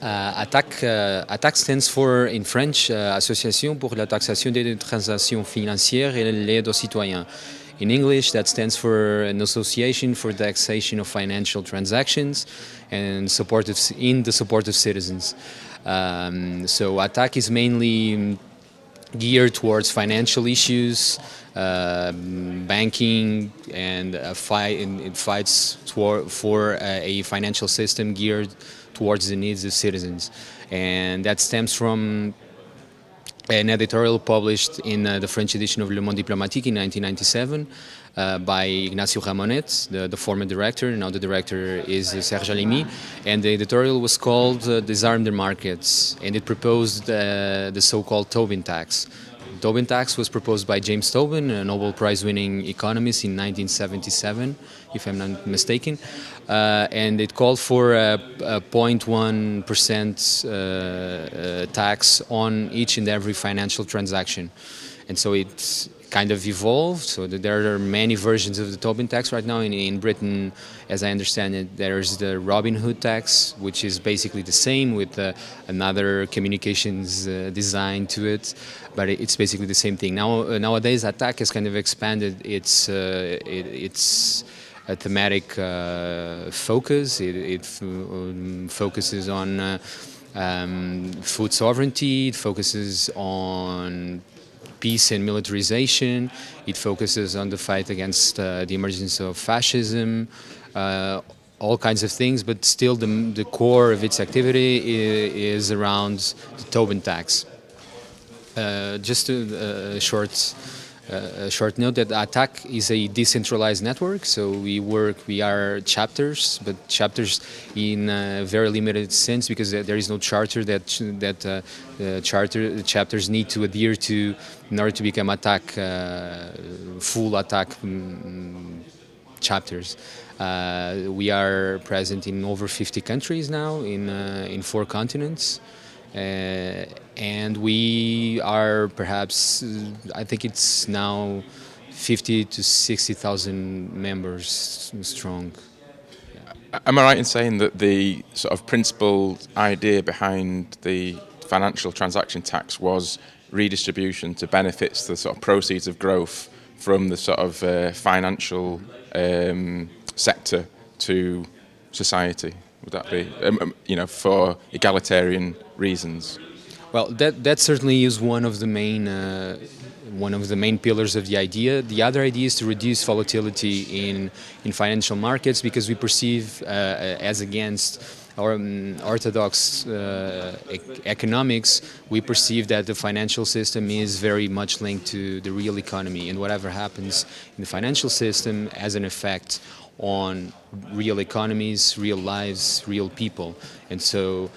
Attac stands for, in French, Association pour la taxation des transactions financières et l'aide aux citoyens. In English, that stands for an association for taxation of financial transactions and in the support of citizens. So Attac is mainly geared towards financial issues, banking, and it fights for a financial system geared towards the needs of citizens. And that stems from an editorial published in the French edition of Le Monde Diplomatique in 1997 by Ignacio Ramonet, the former director. Now the director is Serge Alimi, and the editorial was called Disarm the Markets, and it proposed the so-called Tobin tax. Tobin tax was proposed by James Tobin, a Nobel Prize-winning economist in 1977, if I'm not mistaken, and it called for a 0.1% tax on each and every financial transaction. And so it kind of evolved, so that there are many versions of the Tobin tax right now. In Britain, as I understand it, there's the Robin Hood tax, which is basically the same with another communications design to it, but it's basically the same thing. Nowadays, Attac has kind of expanded its thematic focus. It focuses on food sovereignty, it focuses on peace and militarization, it focuses on the fight against the emergence of fascism, all kinds of things, but still the core of its activity is around the Tobin tax. Just a short note that Attac is a decentralized network, so we are chapters, but chapters in a very limited sense, because there is no charter that chapters need to adhere to in order to become full Attac chapters. We are present in over 50 countries now, in 4 continents. And we are perhaps, I think it's now 50 to 60,000 members strong. Am I right in saying that the sort of principal idea behind the financial transaction tax was redistribution to benefits the sort of proceeds of growth from the sort of financial sector to society? Would that be, for egalitarian reasons? Well, that certainly is one of the main pillars of the idea. The other idea is to reduce volatility in financial markets, because we perceive, as against our orthodox economics, we perceive that the financial system is very much linked to the real economy, and whatever happens in the financial system has an effect on real economies, real lives, real people. And so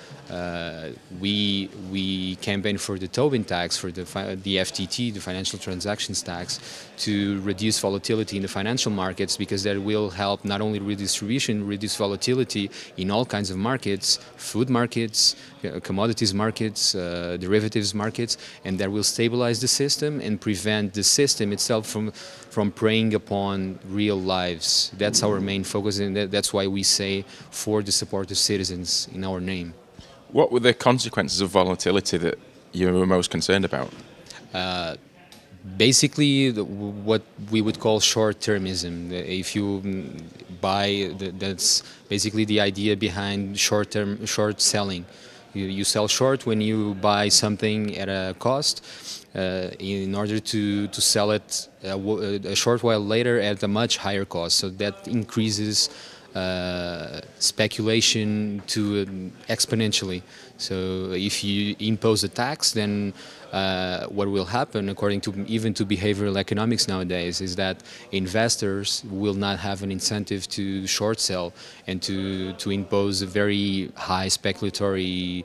we campaign for the Tobin tax, for the FTT, the financial transactions tax, to reduce volatility in the financial markets, because that will help not only redistribution, reduce volatility in all kinds of markets, food markets, commodities markets, derivatives markets, and that will stabilize the system and prevent the system itself from preying upon real lives. That's our main focus, and that's why we say for the support of citizens in our name. What were the consequences of volatility that you were most concerned about? Basically, what we would call short-termism. If you buy, that's basically the idea behind short selling. You sell short when you buy something at a cost, in order to sell it a short while later at a much higher cost. So that increases speculation exponentially. So if you impose a tax, then what will happen, according to behavioral economics nowadays, is that investors will not have an incentive to short sell and to impose very high speculatory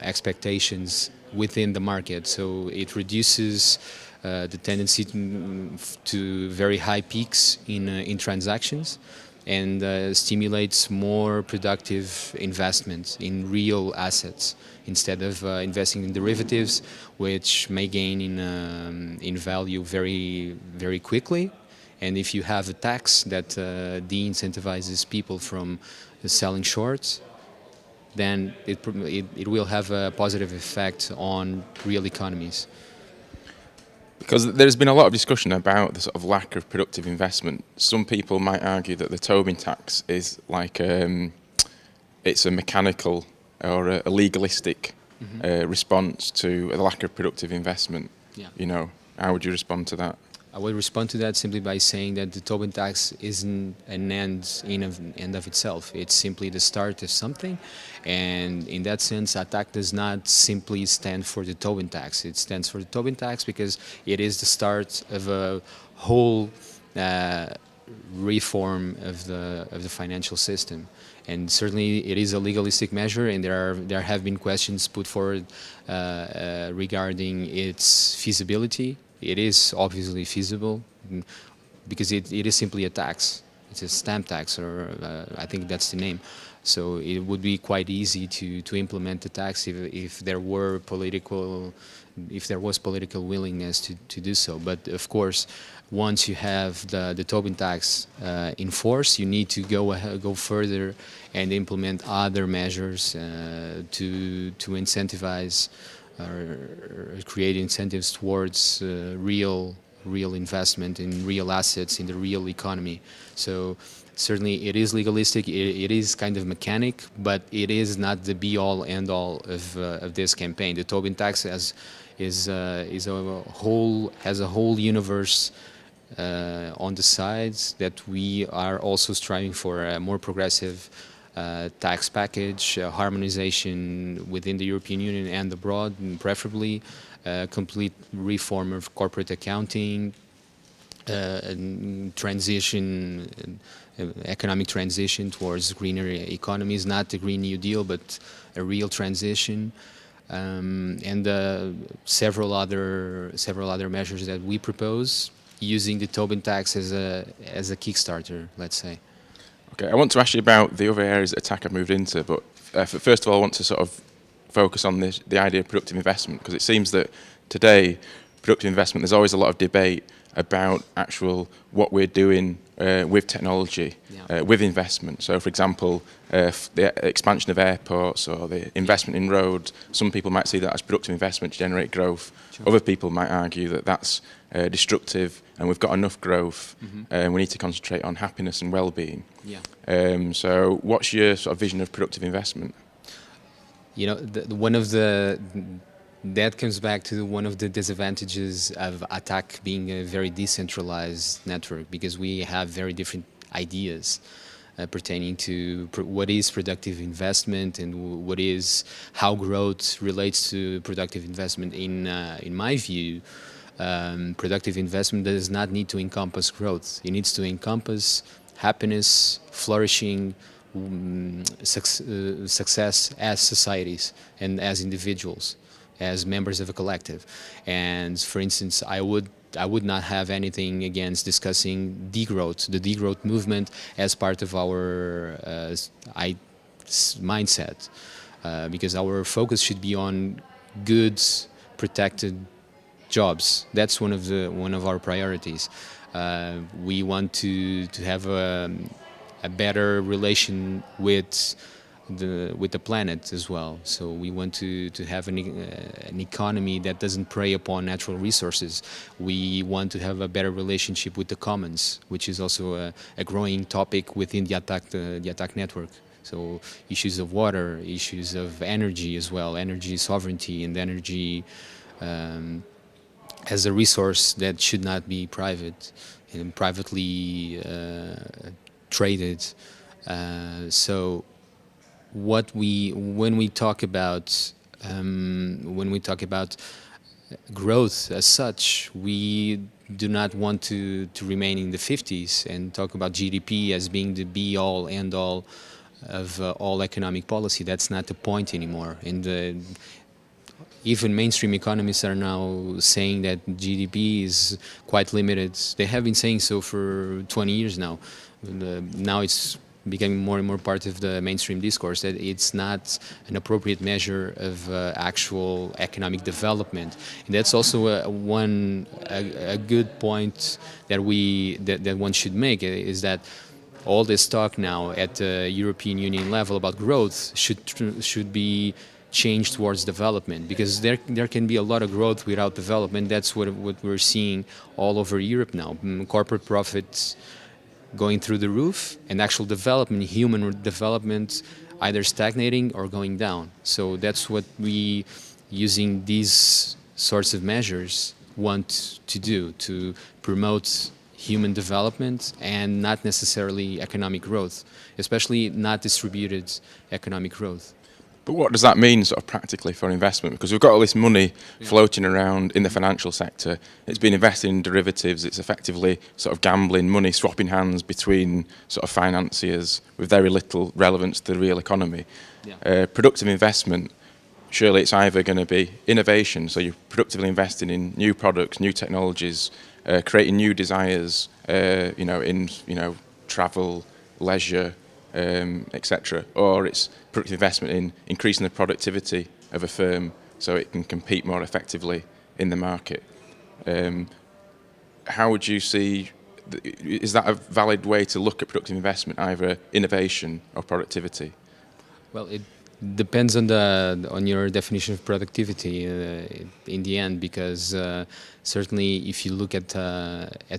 expectations within the market. So it reduces the tendency to very high peaks in transactions, and stimulates more productive investment in real assets instead of investing in derivatives, which may gain in value very, very quickly. And if you have a tax that de-incentivizes people from selling shorts, then it will have a positive effect on real economies. Because there's been a lot of discussion about the sort of lack of productive investment. Some people might argue that the Tobin tax is like it's a mechanical or a legalistic response to a lack of productive investment. Yeah. You know, how would you respond to that? I would respond to that simply by saying that the Tobin tax isn't an end of itself. It's simply the start of something, and in that sense, Attac does not simply stand for the Tobin tax. It stands for the Tobin tax because it is the start of a whole reform of the financial system. And certainly, it is a legalistic measure, and there have been questions put forward regarding its feasibility. It is obviously feasible because it is simply a tax. It's a stamp tax, or I think that's the name. So it would be quite easy to implement the tax if there was political willingness to do so. But of course, once you have the Tobin tax in force, you need to go further and implement other measures to incentivize or create incentives towards real investment in real assets in the real economy. So certainly it is legalistic, it is kind of mechanic, but it is not the be-all, end-all of this campaign. The Tobin tax has a whole universe on the sides that we are also striving for a more progressive tax package, harmonization within the European Union and abroad, and preferably complete reform of corporate accounting, and economic transition towards greener economies, not the Green New Deal, but a real transition, and several other measures that we propose using the Tobin tax as a kickstarter, let's say. Okay, I want to ask you about the other areas that Attac have moved into, but first of all, I want to sort of focus on the idea of productive investment, because it seems that today, productive investment, there's always a lot of debate about what we're doing with technology, with investment. So, for example, the expansion of airports or the investment in roads, some people might see that as productive investment to generate growth. Sure. Other people might argue that that's destructive, and we've got enough growth, and we need to concentrate on happiness and well-being. Yeah. So, what's your sort of vision of productive investment? You know, that comes back to one of the disadvantages of Attac being a very decentralized network, because we have very different ideas pertaining to what is productive investment and how growth relates to productive investment. In my view, productive investment does not need to encompass growth. It needs to encompass happiness, flourishing, success as societies and as individuals, as members of a collective. And for instance, I would not have anything against discussing degrowth, the degrowth movement, as part of our mindset, because our focus should be on good, protected jobs. That's one of our priorities. We want to have a better relation with the planet as well. So we want to have an economy that doesn't prey upon natural resources. We want to have a better relationship with the commons, which is also a growing topic within the Attac network. So issues of water, issues of energy as well, energy sovereignty, and energy as a resource that should not be private and privately traded. So when we talk about growth as such, we do not want to remain in the 50s and talk about GDP as being the be-all, end-all of all economic policy. That's not the point anymore. And even mainstream economists are now saying that GDP is quite limited. They have been saying so for 20 years now. Now it's becoming more and more part of the mainstream discourse, that it's not an appropriate measure of actual economic development. And that's also a good point that one should make, is that all this talk now at the European Union level about growth should be changed towards development, because there can be a lot of growth without development. That's what we're seeing all over Europe now. Corporate profits going through the roof, and actual development, human development, either stagnating or going down. So that's what we, using these sorts of measures, want to do, to promote human development and not necessarily economic growth, especially not distributed economic growth. But what does that mean sort of practically for investment? Because we've got all this money floating around in the financial sector. It's been invested in derivatives. It's effectively sort of gambling, money swapping hands between sort of financiers with very little relevance to the real economy. Yeah. Productive investment, surely it's either going to be innovation, so you're productively investing in new products, new technologies, creating new desires, in travel, leisure, etc., or it's productive investment in increasing the productivity of a firm so it can compete more effectively in the market. How would you see? Is that a valid way to look at productive investment, either innovation or productivity? Well, it depends on your definition of productivity in the end, because certainly if you look at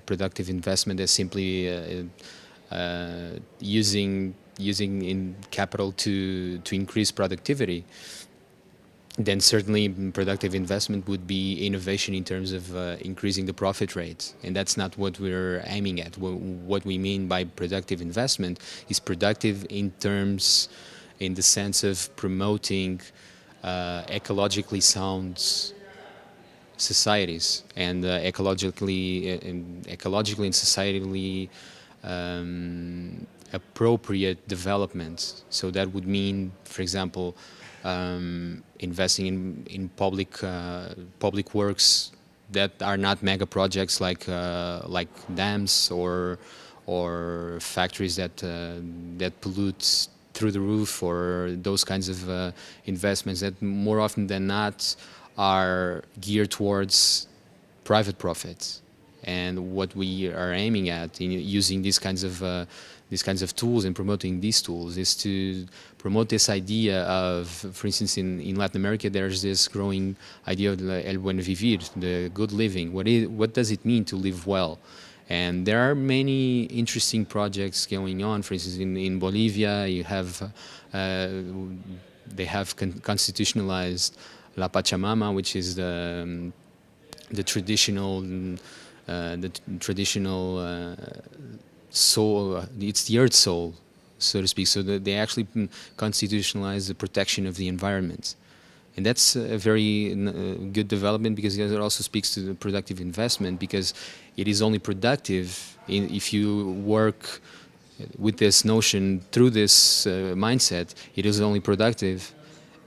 productive investment as simply using in capital to increase productivity, then certainly productive investment would be innovation in terms of increasing the profit rate, and that's not what we're aiming at. What we mean by productive investment is productive in the sense of promoting ecologically sound societies and ecologically and societally appropriate development. So that would mean, for example, investing in public works that are not mega projects like dams or factories that pollute through the roof, or those kinds of investments that more often than not are geared towards private profits. And what we are aiming at in using these kinds of tools and promoting these tools is to promote this idea of, for instance, in Latin America, there's this growing idea of el buen vivir, the good living. What does it mean to live well? And there are many interesting projects going on. For instance, in Bolivia, you have they have constitutionalized La Pachamama, which is the traditional soul. It's the earth soul, so to speak. So they actually constitutionalize the protection of the environment. And that's a very good development, because it also speaks to the productive investment, because it is only productive if you work with this notion through this mindset. It is only productive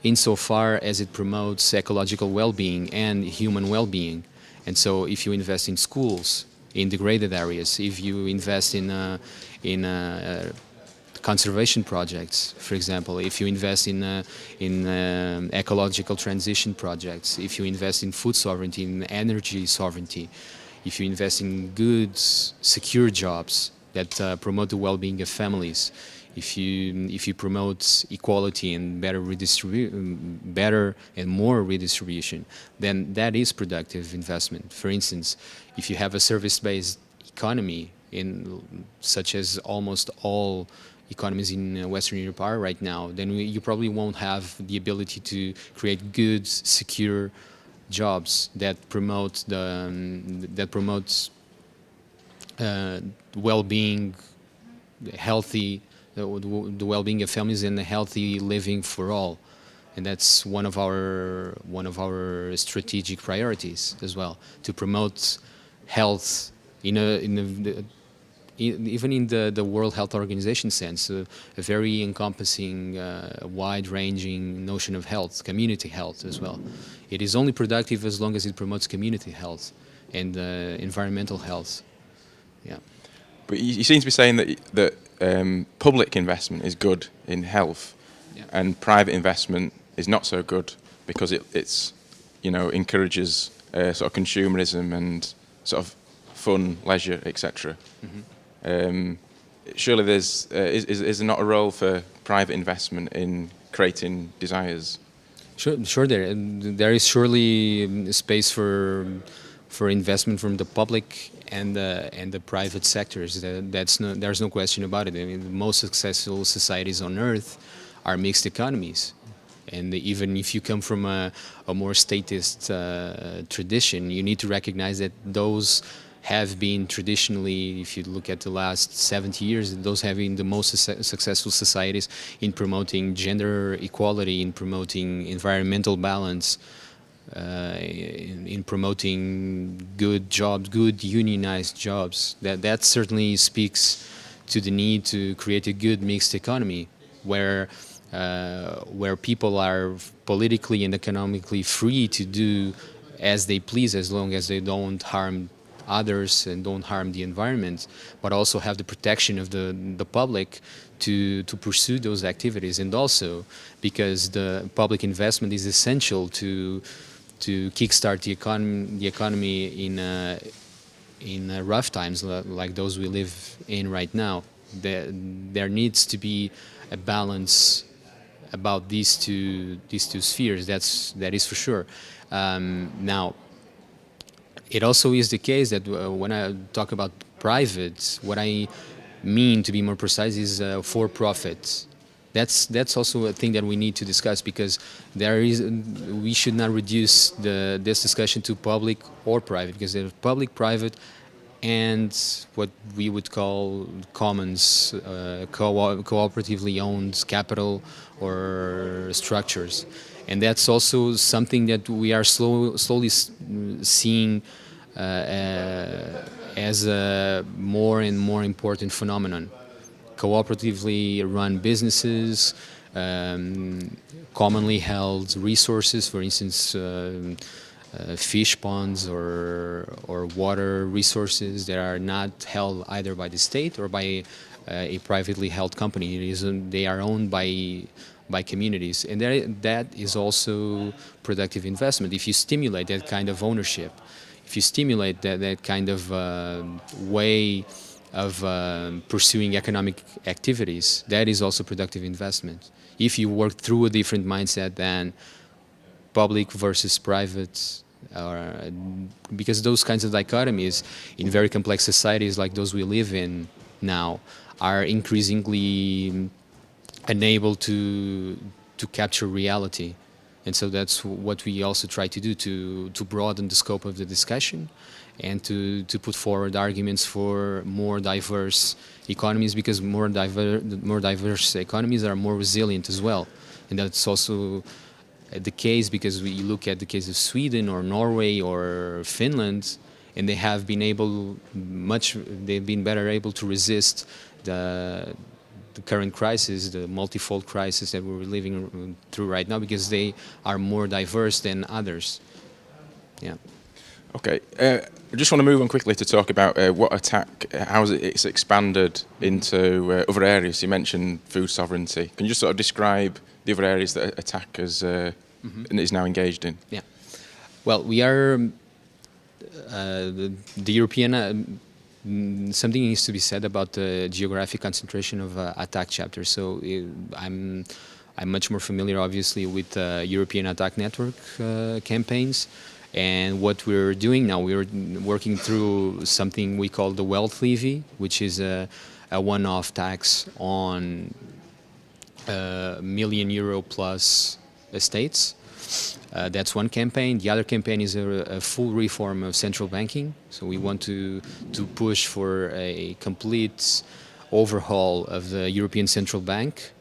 insofar as it promotes ecological well-being and human well-being. And so if you invest in schools, in degraded areas, if you invest in conservation projects, for example, if you invest in ecological transition projects, if you invest in food sovereignty, in energy sovereignty, if you invest in good, secure jobs that promote the well-being of families, if you promote equality and better and more redistribution, then that is productive investment. For instance, if you have a service-based economy, such as almost all economies in Western Europe are right now, then you probably won't have the ability to create good, secure jobs that promote well-being, healthy, the well-being of families, and the healthy living for all. And that's one of our strategic priorities as well, to promote health even in the World Health Organization sense, a very encompassing, wide-ranging notion of health, community health as well. It is only productive as long as it promotes community health and environmental health. Yeah. But you seem to be saying that public investment is good in health, and private investment is not so good because it's encourages sort of consumerism and sort of fun, leisure, etc. surely there's is there not a role for private investment in creating desires? Sure, there is surely space for investment from the public and the private sectors. There's no question about it. I mean, the most successful societies on earth are mixed economies. And even if you come from a more statist tradition, you need to recognize that those have been traditionally, if you look at the last 70 years, those have been the most successful societies in promoting gender equality, in promoting environmental balance, in promoting good jobs, good unionized jobs. That certainly speaks to the need to create a good mixed economy where people are politically and economically free to do as they please, as long as they don't harm others and don't harm the environment, but also have the protection of the public to pursue those activities. And also because the public investment is essential to kickstart the economy in rough times like those we live in right now. There needs to be a balance about these two spheres. That is for sure. Now, it also is the case that when I talk about private, what I mean, to be more precise, is for profit. That's also a thing that we need to discuss, because we should not reduce this discussion to public or private, because there's public, private, and what we would call commons, cooperatively owned capital or structures. And that's also something that we are slowly seeing as a more and more important phenomenon. Cooperatively run businesses, commonly held resources, for instance, fish ponds or water resources that are not held either by the state or by a privately held company. They are owned by communities, and that is also productive investment. If you stimulate that kind of ownership, if you stimulate that kind of way of pursuing economic activities, that is also productive investment. If you work through a different mindset than public versus private, because those kinds of dichotomies in very complex societies like those we live in now are increasingly unable to capture reality. And so that's what we also try to do, to broaden the scope of the discussion and to put forward arguments for more diverse economies, because more diverse economies are more resilient as well. And that's also the case because we look at the case of Sweden or Norway or Finland, and they've been better able to resist the current crisis, the multifold crisis that we're living through right now, because they are more diverse than others. Yeah. Okay. I just want to move on quickly to talk about what Attac, how it's expanded into other areas. You mentioned food sovereignty. Can you just sort of describe the other areas that Attac is now engaged in? Yeah. Well, we are the European. Something needs to be said about the geographic concentration of Attac chapter. So I'm much more familiar, obviously, with European Attac network campaigns. And what we're doing now, we're working through something we call the wealth levy, which is a one-off tax on €1 million plus estates. That's one campaign. The other campaign is a full reform of central banking. So we want to push for a complete overhaul of the European Central Bank.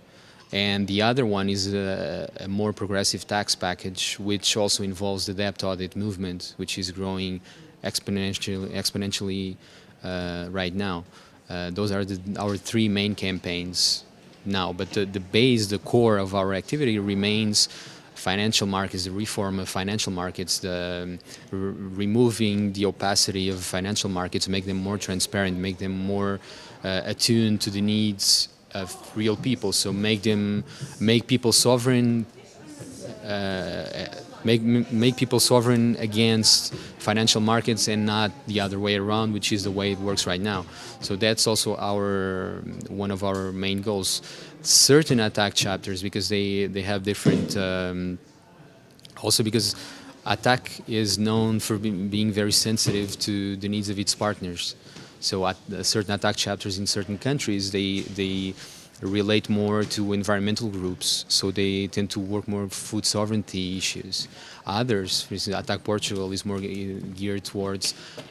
And the other one is a more progressive tax package, which also involves the debt audit movement, which is growing exponentially right now. Those are our three main campaigns now. But the core of our activity remains financial markets, the reform of financial markets, removing the opacity of financial markets, make them more transparent, make them more attuned to the needs of real people. So make people sovereign, make people sovereign against financial markets and not the other way around, which is the way it works right now. So that's also one of our main goals. Certain Attac chapters, because they have different. Also because Attac is known for being very sensitive to the needs of its partners. So at certain Attac chapters in certain countries, they relate more to environmental groups, so they tend to work more food sovereignty issues. Others, for instance, Attac Portugal is more geared towards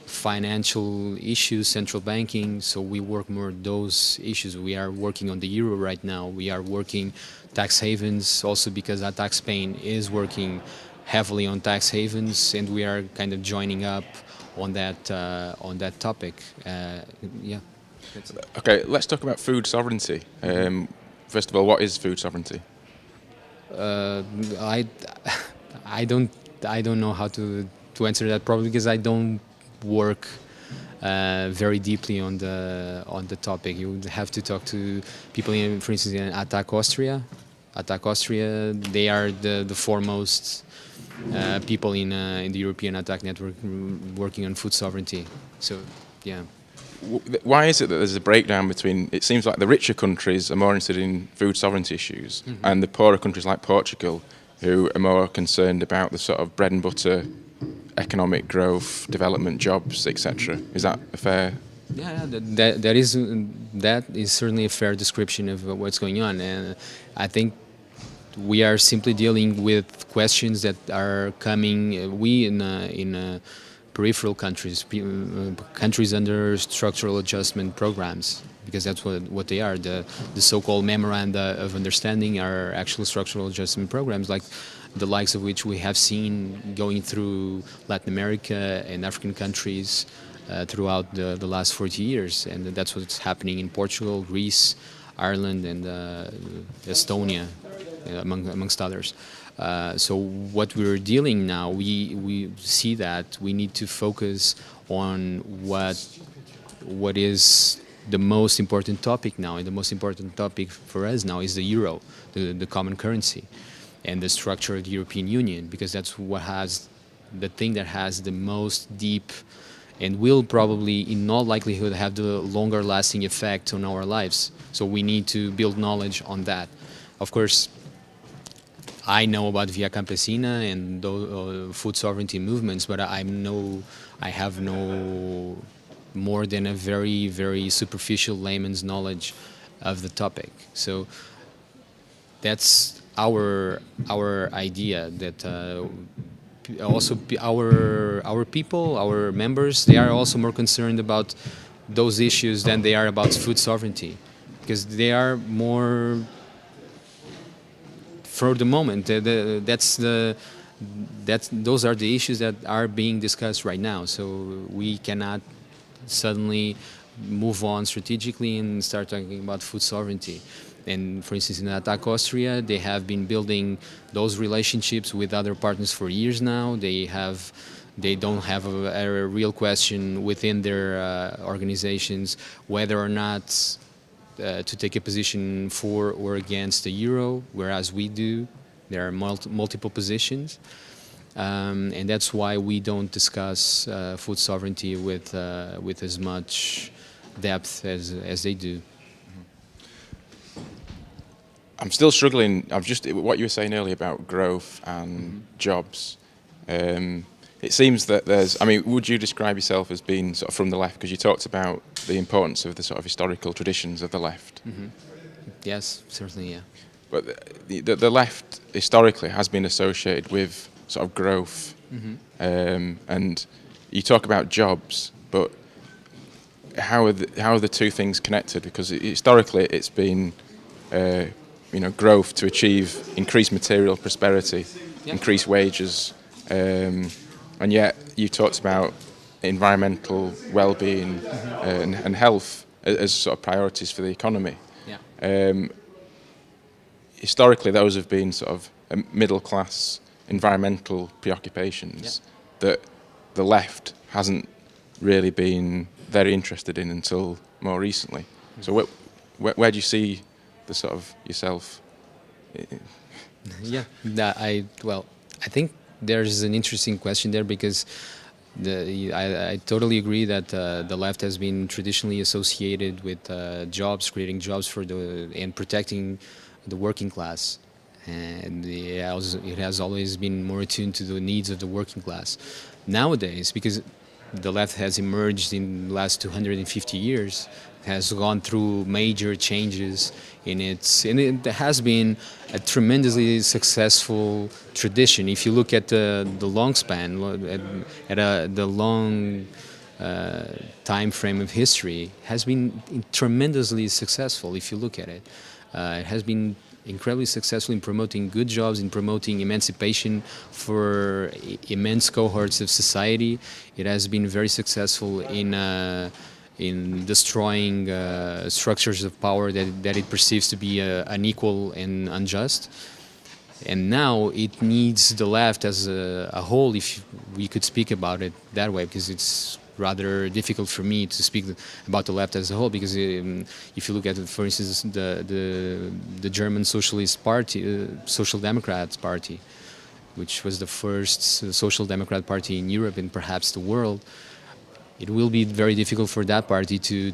financial issues, central banking, so we work more those issues. We are working on the euro right now. We are working tax havens, also because Attac Spain is working heavily on tax havens, and we are kind of joining up on that topic. Yeah. Okay, let's talk about food sovereignty. First of all, what is food sovereignty? I I don't know how to answer that, probably because I don't work very deeply on the topic. You would have to talk to people in, for instance, in Attac Austria. Attac Austria, they are the foremost people in the European Attac network working on food sovereignty. So, yeah. Why is it that there's a breakdown between, it seems like the richer countries are more interested in food sovereignty issues, and the poorer countries like Portugal, who are more concerned about the sort of bread and butter economic growth, development, jobs, etc. Is that a fair? Yeah, that is certainly a fair description of what's going on, and I think we are simply dealing with questions that are coming. We in peripheral countries, countries under structural adjustment programs, because that's what they are. The so-called memoranda of understanding are actual structural adjustment programs, like the likes of which we have seen going through Latin America and African countries throughout the last 40 years. And that's what's happening in Portugal, Greece, Ireland, and Estonia, amongst others. So what we're dealing now, we see that we need to focus on what is the most important topic now, and the most important topic for us now is the euro, the common currency, and the structure of the European Union, because that's the thing that has the most deep and will probably, in all likelihood, have the longer lasting effect on our lives. So we need to build knowledge on that. Of course, I know about Via Campesina and those food sovereignty movements, but I have no more than a very, very superficial layman's knowledge of the topic. So that's our idea, that also our people, our members, they are also more concerned about those issues than they are about food sovereignty, because they are more, for the moment, those are the issues that are being discussed right now. So we cannot suddenly move on strategically and start talking about food sovereignty. And for instance, in Attac Austria, they have been building those relationships with other partners for years now. They don't have a real question within their organizations whether or not to take a position for or against the euro, whereas we do. There are multiple positions, and that's why we don't discuss food sovereignty with as much depth as they do. I'm still struggling. What you were saying earlier about growth and jobs. It seems that would you describe yourself as being sort of from the left? Because you talked about the importance of the sort of historical traditions of the left. Yes, certainly, yeah. But the left historically has been associated with sort of growth, and you talk about jobs, but how are the two things connected? Because historically it's been growth to achieve increased material prosperity, increased wages. And yet you talked about environmental well-being and health as sort of priorities for the economy. Yeah. Historically, those have been sort of middle-class environmental preoccupations that the left hasn't really been very interested in until more recently. So where do you see the sort of yourself? Yeah, I think there's an interesting question there, because I totally agree that the left has been traditionally associated with jobs, creating jobs for and protecting the working class, and it has always been more attuned to the needs of the working class. Nowadays, because the left has emerged in the last 250 years, has gone through major changes and it has been a tremendously successful tradition. If you look at the long span, the long time frame of history, has been tremendously successful. If you look at it, it has been incredibly successful in promoting good jobs, in promoting emancipation for immense cohorts of society. It has been very successful in destroying structures of power that it perceives to be unequal and unjust. And now it needs the left as a whole, if we could speak about it that way, because it's rather difficult for me to speak about the left as a whole, because if you look at, for instance, the German Socialist Party, Social Democrats Party, which was the first social democrat party in Europe and perhaps the world, it will be very difficult for that party to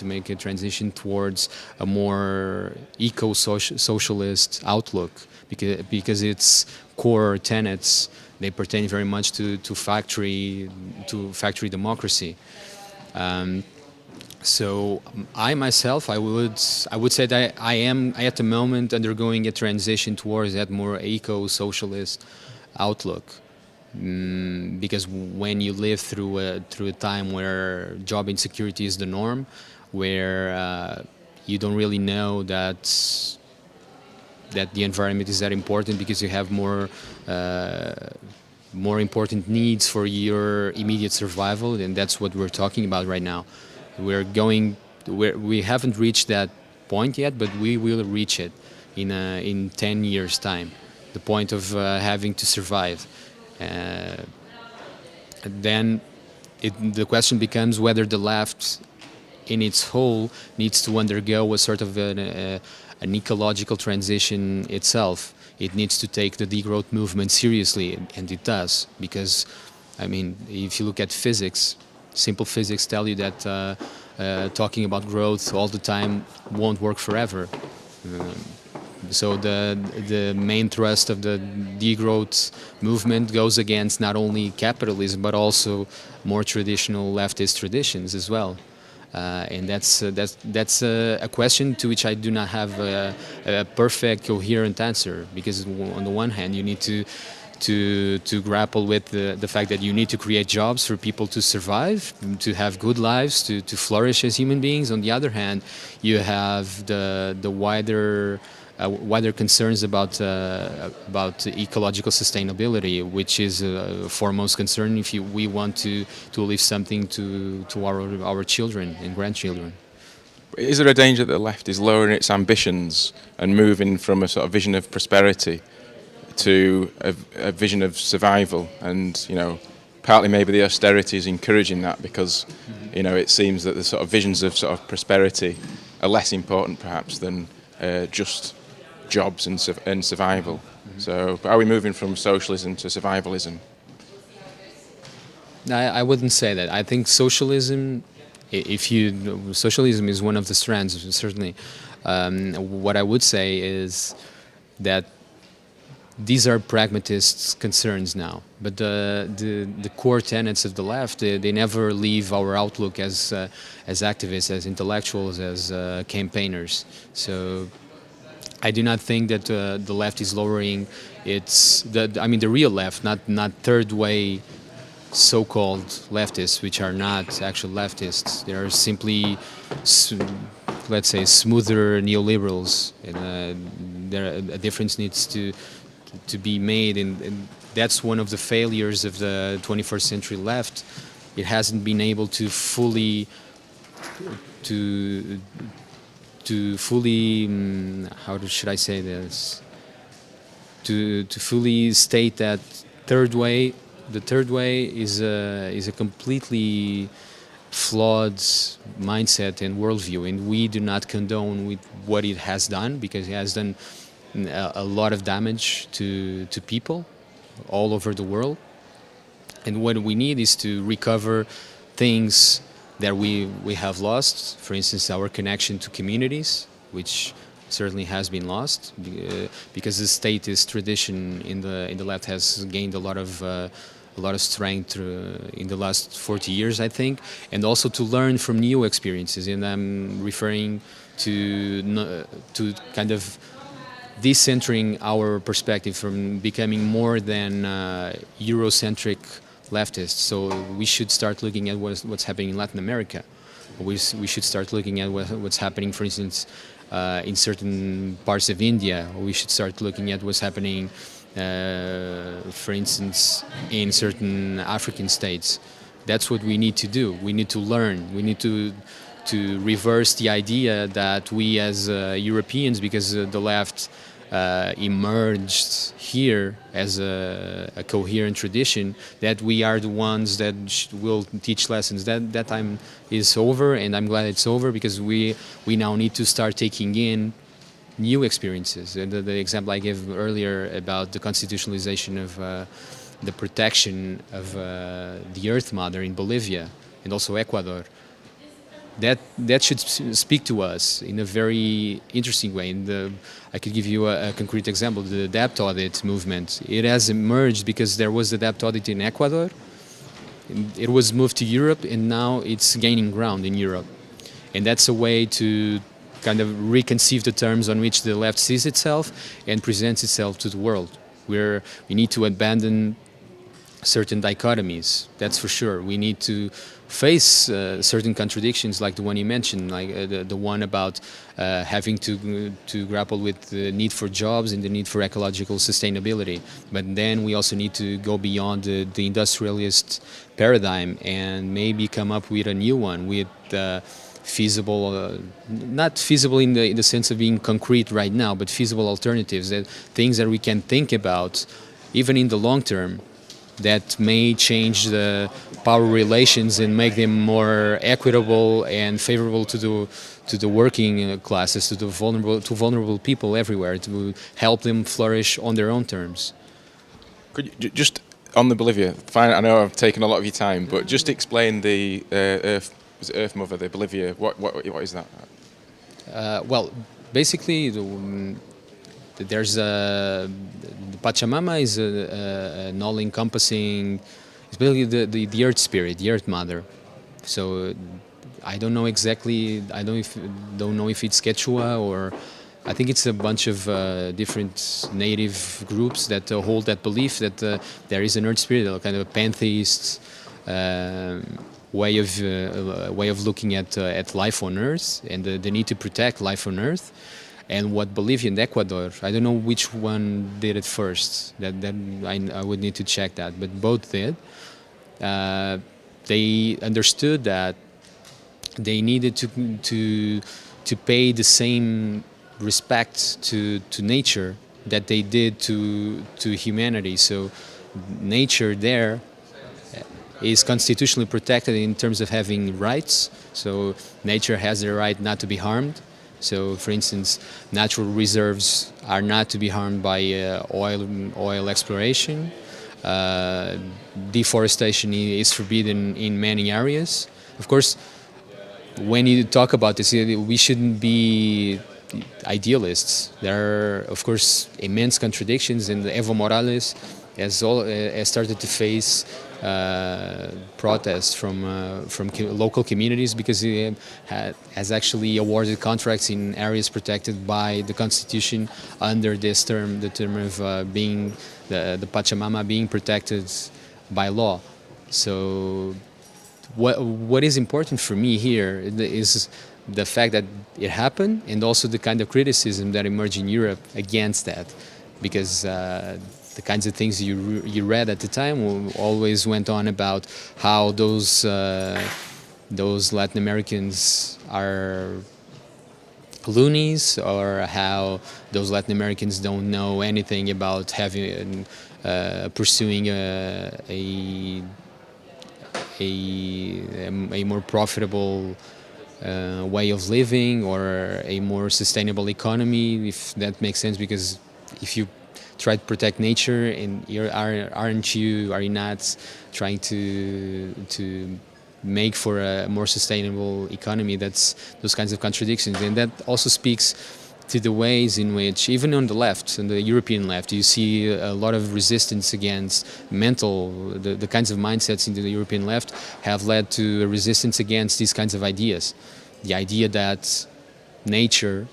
make a transition towards a more eco-socialist outlook, because its core tenets, they pertain very much to factory democracy. So I myself, I would say that I am at the moment undergoing a transition towards that more eco-socialist outlook. Because when you live through a time where job insecurity is the norm, where you don't really know that the environment is that important, because you have more important needs for your immediate survival, and that's what we're talking about right now. We haven't reached that point yet, but we will reach it in 10 years' time. The point of having to survive. Then the question becomes whether the left in its whole needs to undergo a sort of an ecological transition itself. It needs to take the degrowth movement seriously, and it does, because, I mean, if you look at physics, simple physics tell you that talking about growth all the time won't work forever. So the main thrust of the degrowth movement goes against not only capitalism but also more traditional leftist traditions as well. And that's a question to which I do not have a perfect, coherent answer, because on the one hand you need to grapple with the fact that you need to create jobs for people to survive, to have good lives, to flourish as human beings. On the other hand, you have the wider concerns about ecological sustainability, which is a foremost concern if we want to leave something to our children and grandchildren. Is there a danger that the left is lowering its ambitions and moving from a sort of vision of prosperity to a vision of survival? And, partly maybe the austerity is encouraging that, because, it seems that the sort of visions of sort of prosperity are less important perhaps than just jobs and survival. So are we moving from socialism to survivalism? I wouldn't say that. I think socialism is one of the strands, certainly. What I would say is that these are pragmatist concerns now, but the core tenets of the left, they never leave our outlook as activists, as intellectuals, as campaigners. So I do not think that the left is lowering the real left, not third way so-called leftists, which are not actual leftists. They are simply, let's say, smoother neoliberals, and a difference needs to be made, and that's one of the failures of the 21st century left. It hasn't been able to fully how should I say this? To fully state that the third way is a completely flawed mindset and worldview, and we do not condone with what it has done, because it has done a lot of damage to people all over the world. And what we need is to recover things that we have lost. For instance, our connection to communities, which certainly has been lost because the statist tradition in the left has gained a lot of strength in the last 40 years, I think, and also to learn from new experiences. And I'm referring to kind of decentering our perspective from becoming more than Eurocentric leftists. So we should start looking at what's happening in Latin America. We should start looking at what's happening, for instance, in certain parts of India. We should start looking at what's happening, for instance, in certain African states. That's what we need to do. We need to learn. We need to reverse the idea that we as Europeans, because the left emerged here as a coherent tradition, that we are the ones that will teach lessons. That time is over, and I'm glad it's over, because we now need to start taking in new experiences. And the example I gave earlier about the constitutionalization of the protection of the Earth Mother in Bolivia and also Ecuador, that should speak to us in a very interesting way. I could give you a concrete example: the debt audit movement. It has emerged because there was a debt audit in Ecuador. It was moved to Europe, and now it's gaining ground in Europe. And that's a way to kind of reconceive the terms on which the left sees itself and presents itself to the world. We need to abandon certain dichotomies, that's for sure. We need to face certain contradictions, like the one you mentioned, like the one about having to grapple with the need for jobs and the need for ecological sustainability. But then we also need to go beyond the industrialist paradigm and maybe come up with a new one, with feasible, not feasible in the sense of being concrete right now, but feasible alternatives, that things that we can think about even in the long term, that may change the power relations and make them more equitable and favorable to the working classes, to vulnerable people everywhere, to help them flourish on their own terms. Could you just on the Bolivia? Fine, I know I've taken a lot of your time, but just explain the Earth Mother, the Bolivia. What is that? Well, basically, there's the Pachamama is an all-encompassing. It's basically the Earth Spirit, the Earth Mother. So I don't know exactly. I don't know if it's Quechua, or I think it's a bunch of different native groups that hold that belief that there is an Earth Spirit, a kind of a pantheist way of looking at life on Earth, and the need to protect life on Earth. And what Bolivia and Ecuador, I don't know which one did it first. That I would need to check that, but both did. They understood that they needed to pay the same respect to nature that they did to humanity. So nature there is constitutionally protected in terms of having rights. So nature has the right not to be harmed. So, for instance, natural reserves are not to be harmed by oil exploration. Deforestation is forbidden in many areas. Of course, when you talk about this, we shouldn't be idealists. There are, of course, immense contradictions, and Evo Morales has started to face protests from local communities, because he has actually awarded contracts in areas protected by the Constitution under this term, the term of being the Pachamama being protected by law. So what is important for me here is the fact that it happened, and also the kind of criticism that emerged in Europe against that, because the kinds of things you read at the time always went on about how those Latin Americans are loonies, or how those Latin Americans don't know anything about having pursuing a more profitable way of living, or a more sustainable economy, if that makes sense. Because if you try to protect nature, and aren't you, are you not trying to make for a more sustainable economy? That's those kinds of contradictions, and that also speaks to the ways in which, even on the left, on the European left, you see a lot of resistance against the kinds of mindsets in the European left have led to a resistance against these kinds of ideas. The idea that nature,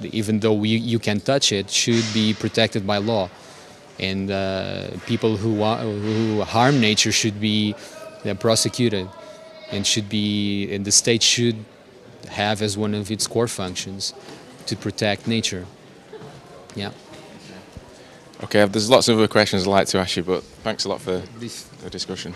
even though you can touch it, should be protected by law, and people who harm nature should be prosecuted, and the state should have as one of its core functions to protect nature. Yeah. Okay, there's lots of other questions I'd like to ask you, but thanks a lot for the discussion.